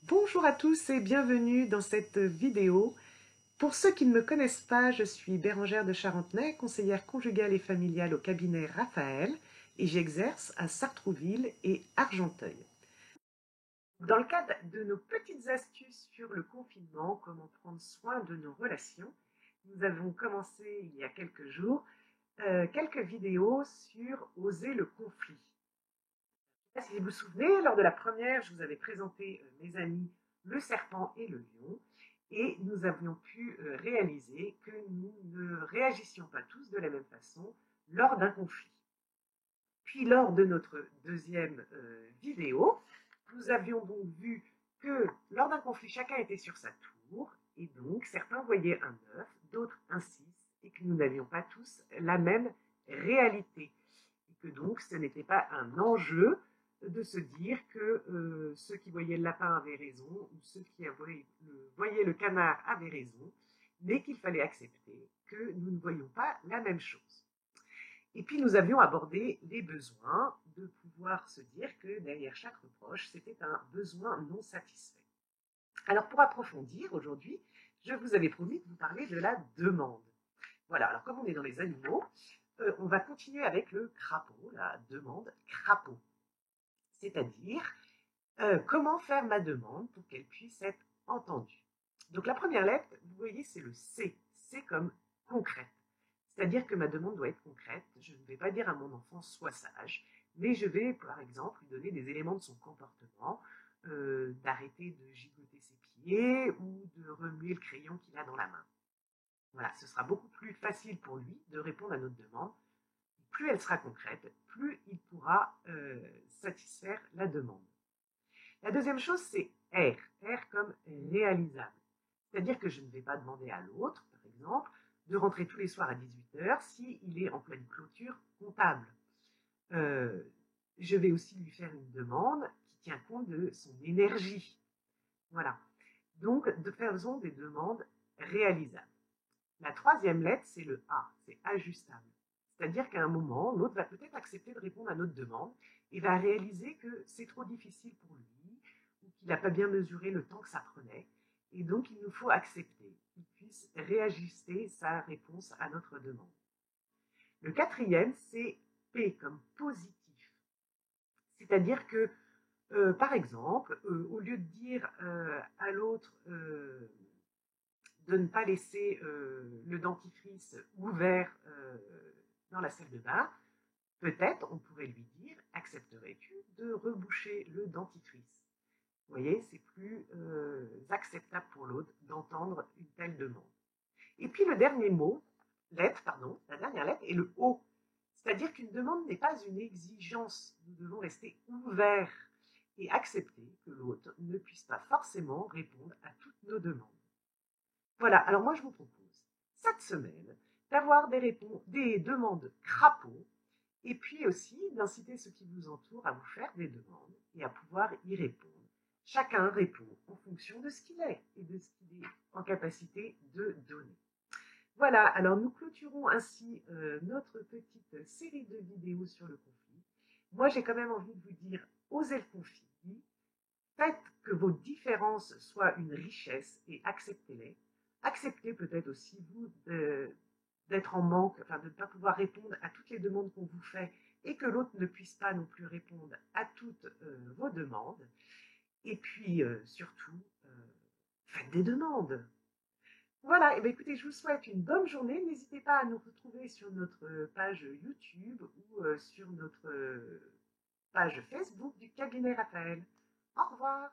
Bonjour à tous et bienvenue dans cette vidéo. Pour ceux qui ne me connaissent pas, je suis Bérangère de Charentenay, conseillère conjugale et familiale au cabinet Raphaël et j'exerce à Sartrouville et Argenteuil. Dans le cadre de nos petites astuces sur le confinement, comment prendre soin de nos relations, nous avons commencé il y a quelques jours quelques vidéos sur oser le conflit. Si vous vous souvenez, lors de la première, je vous avais présenté mes amis le serpent et le lion, et nous avions pu réaliser que nous ne réagissions pas tous de la même façon lors d'un conflit. Puis lors de notre deuxième vidéo, nous avions donc vu que lors d'un conflit, chacun était sur sa tour, et donc certains voyaient un 9, d'autres un 6, et que nous n'avions pas tous la même réalité. Et que donc ce n'était pas un enjeu de se dire que ceux qui voyaient le lapin avaient raison ou ceux qui voyaient le canard avaient raison, mais qu'il fallait accepter que nous ne voyions pas la même chose. Et puis nous avions abordé les besoins, de pouvoir se dire que derrière chaque reproche, c'était un besoin non satisfait. Alors pour approfondir aujourd'hui, je vous avais promis de vous parler de la demande. Voilà, alors comme on est dans les animaux, on va continuer avec le crapaud, la demande crapaud. C'est-à-dire comment faire ma demande pour qu'elle puisse être entendue. Donc la première lettre, vous voyez, c'est le C. C comme concrète. C'est-à-dire que ma demande doit être concrète. Je ne vais pas dire à mon enfant sois sage, mais je vais, par exemple, lui donner des éléments de son comportement, d'arrêter de gigoter ses pieds ou de remuer le crayon qu'il a dans la main. Voilà, ce sera beaucoup plus facile pour lui de répondre à notre demande. Plus elle sera concrète, plus il pourra satisfaire la demande. La deuxième chose, c'est R. R comme réalisable. C'est-à-dire que je ne vais pas demander à l'autre, par exemple, de rentrer tous les soirs à 18h s'il est en pleine clôture comptable. Je vais aussi lui faire une demande qui tient compte de son énergie. Voilà. Donc, faisons des demandes réalisables. La troisième lettre, c'est le A, c'est ajustable. C'est-à-dire qu'à un moment, l'autre va peut-être accepter de répondre à notre demande et va réaliser que c'est trop difficile pour lui ou qu'il n'a pas bien mesuré le temps que ça prenait. Et donc, il nous faut accepter qu'il puisse réajuster sa réponse à notre demande. Le quatrième, c'est P comme positif. C'est-à-dire que, par exemple, au lieu de dire à l'autre de ne pas laisser le dentifrice ouvert dans la salle de bain, peut-être on pourrait lui dire accepterais-tu de reboucher le dentifrice? Vous voyez, c'est plus acceptable pour l'autre d'entendre une telle demande. Et puis le dernier mot, la dernière lettre est le O. C'est-à-dire qu'une demande n'est pas une exigence. Nous devons rester ouverts et accepter que l'autre ne puisse pas forcément répondre à toutes nos demandes. Voilà, alors moi je vous propose cette semaine d'avoir des demandes crapauds et puis aussi d'inciter ceux qui vous entourent à vous faire des demandes et à pouvoir y répondre. Chacun répond en fonction de ce qu'il est et de ce qu'il est en capacité de donner. Voilà, alors nous clôturons ainsi notre petite série de vidéos sur le conflit. Moi j'ai quand même envie de vous dire, osez le conflit, faites que vos différences soient une richesse et acceptez-les. Acceptez peut-être aussi, vous, d'être en manque, enfin de ne pas pouvoir répondre à toutes les demandes qu'on vous fait et que l'autre ne puisse pas non plus répondre à toutes vos demandes. Et puis, surtout, faites des demandes. Voilà, et bien écoutez, je vous souhaite une bonne journée. N'hésitez pas à nous retrouver sur notre page YouTube ou sur notre page Facebook du cabinet Raphaël. Au revoir.